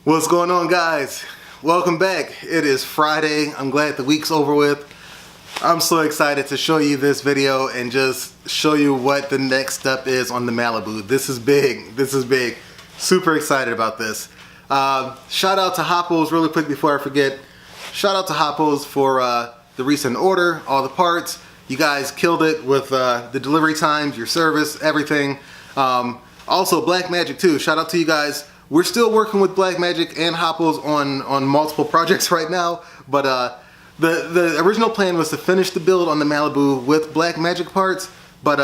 What's going on, guys? Welcome back. It is Friday. I'm glad the week's over with. I'm so excited to show you this video and just show you what the next step is on the Malibu. This is big. This is big. Super excited about this. Shout out to Hoppo'S really quick before I forget. Shout out to Hoppo'S for the recent order, all the parts. You guys killed it with the delivery times, your service, everything. Also Blackmagic too. Shout out to you guys. We're still working with Blackmagic and Hoppo'S on multiple projects right now, but the original plan was to finish the build on the Malibu with Blackmagic parts, but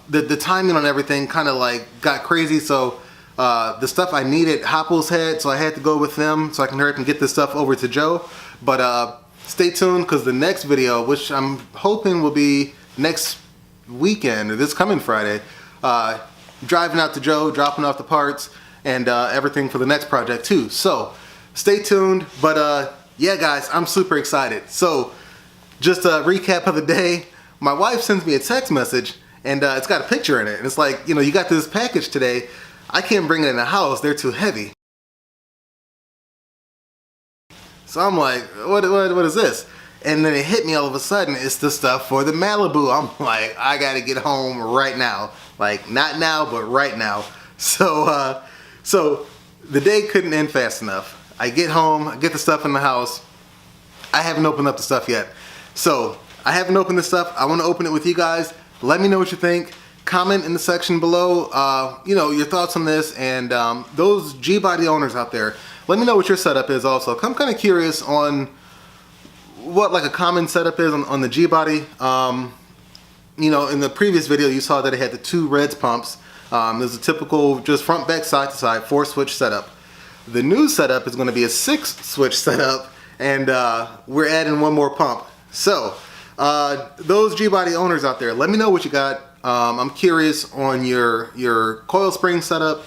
the timing on everything kind of like got crazy, so the stuff I needed Hoppo'S had, so I had to go with them so I can hurry up and get this stuff over to Joe. But stay tuned, because the next video, which I'm hoping will be next weekend or this coming Friday, driving out to Joe, dropping off the parts and everything for the next project too. So stay tuned. But yeah, guys, I'm super excited. So just a recap of the day. My wife sends me a text message and it's got a picture in it, and it's like, you know, you got this package today. I can't bring it in the house, they're too heavy. So I'm like, what is this? And then it hit me all of a sudden, it's the stuff for the Malibu. I'm like, I gotta get home right now. Like, not now, but right now. So the day couldn't end fast enough. I get home, I get the stuff in the house. I haven't opened up the stuff yet. So I haven't opened the stuff. I want to open it with you guys. Let me know what you think. Comment in the section below, you know, your thoughts on this, and those G-body owners out there, let me know what your setup is also. I'm kind of curious on what like a common setup is on the G-body. You know, in the previous video you saw that it had the two Reds pumps. There's a typical just front, back, side to side 4-switch setup. The new setup is going to be a 6-switch setup, and we're adding one more pump. So those G-body owners out there, let me know what you got. I'm curious on your coil spring setup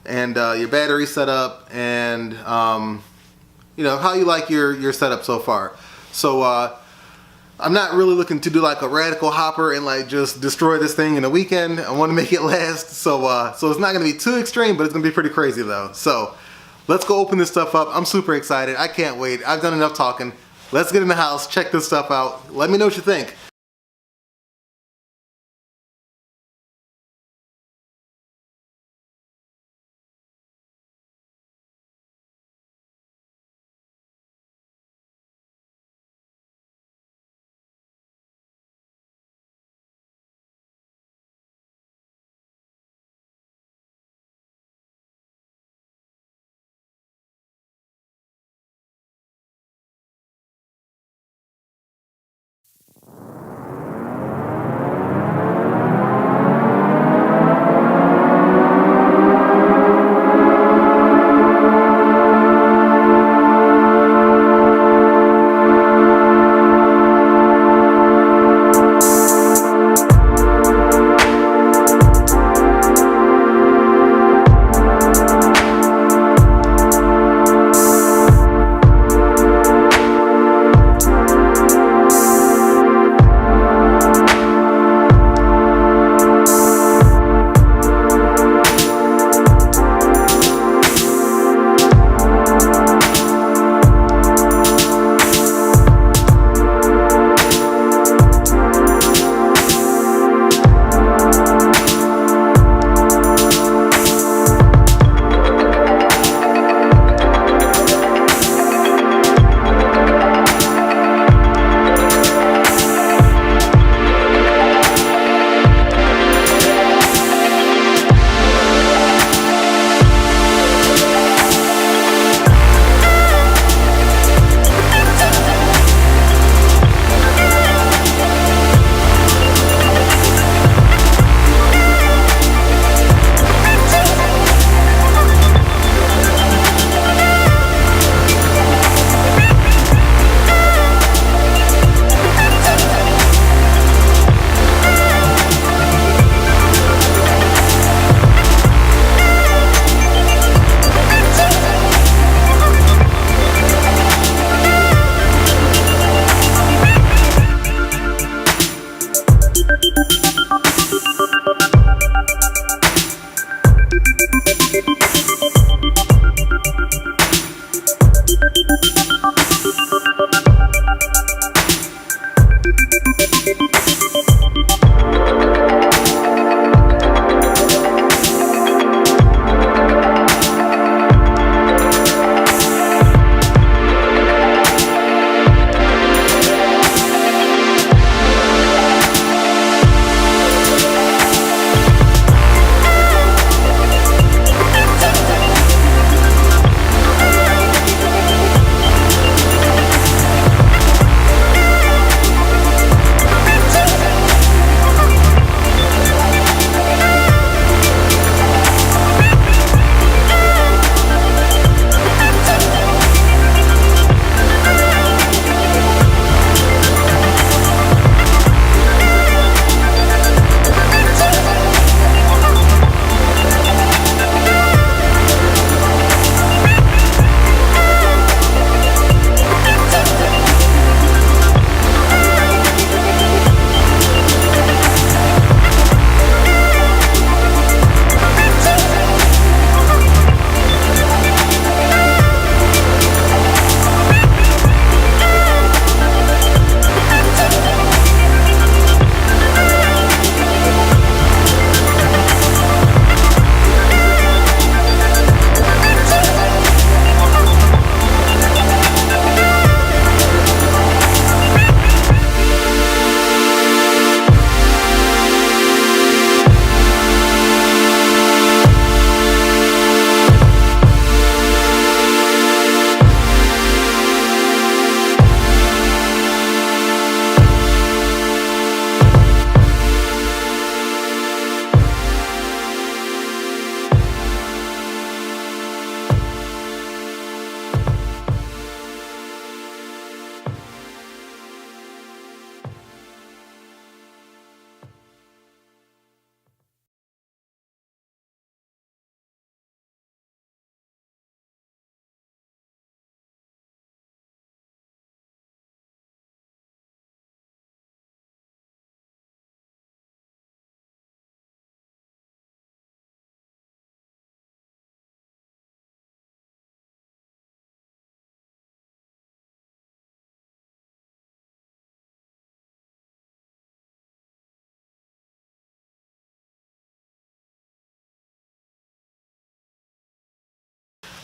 and your battery setup, and you know, how you like your setup so far. So I'm not really looking to do like a radical hopper and like just destroy this thing in a weekend. I want to make it last, so it's not going to be too extreme, but it's going to be pretty crazy though. So let's go open this stuff up. I'm super excited. I can't wait. I've done enough talking. Let's get in the house, check this stuff out. Let me know what you think.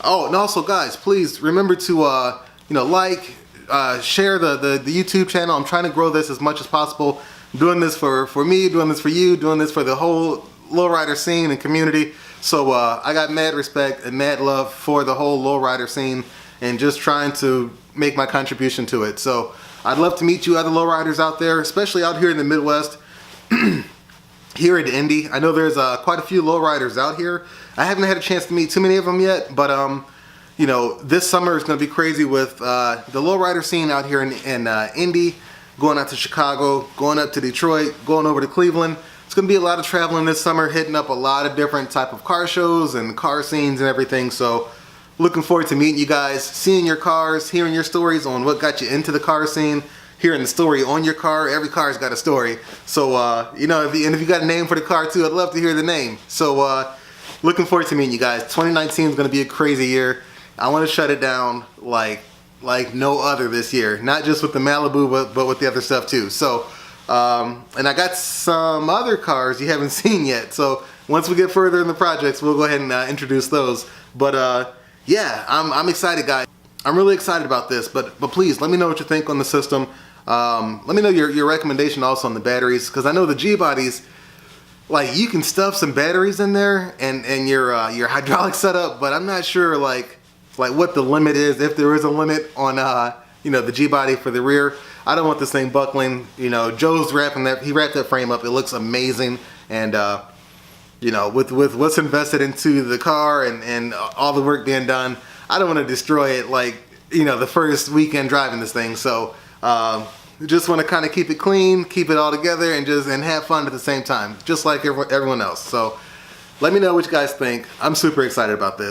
Oh, and also guys, please remember to you know, like, share the YouTube channel. I'm trying to grow this as much as possible. I'm doing this for me, doing this for you, doing this for the whole lowrider scene and community. So I got mad respect and mad love for the whole lowrider scene and just trying to make my contribution to it. So I'd love to meet you other lowriders out there, especially out here in the Midwest. Here in Indy, I know there's quite a few lowriders out here. I haven't had a chance to meet too many of them yet, but you know, this summer is going to be crazy with the lowrider scene out here in Indy, going out to Chicago, going up to Detroit, going over to Cleveland. It's going to be a lot of traveling this summer, hitting up a lot of different type of car shows and car scenes and everything. So looking forward to meeting you guys, seeing your cars, hearing your stories on what got you into the car scene, hearing the story on your car. Every car's got a story. So, you know, if you got a name for the car too, I'd love to hear the name. So, looking forward to meeting you guys. 2019 is going to be a crazy year. I want to shut it down like no other this year. Not just with the Malibu, but with the other stuff too. So, and I got some other cars you haven't seen yet. So once we get further in the projects, we'll go ahead and introduce those. But yeah, I'm excited, guys. I'm really excited about this. But please let me know what you think on the system. Let me know your recommendation also on the batteries, because I know the G-bodies, like, you can stuff some batteries in there and your hydraulic setup, but I'm not sure like what the limit is, if there is a limit on you know, the G-body for the rear. I don't want this thing buckling. You know, Joe's wrapped that frame up. It looks amazing, and you know, with what's invested into the car and all the work being done, I don't want to destroy it, like, you know, the first weekend driving this thing. So just want to kind of keep it clean, keep it all together, and have fun at the same time, just like everyone else. So let me know what you guys think. I'm super excited about this.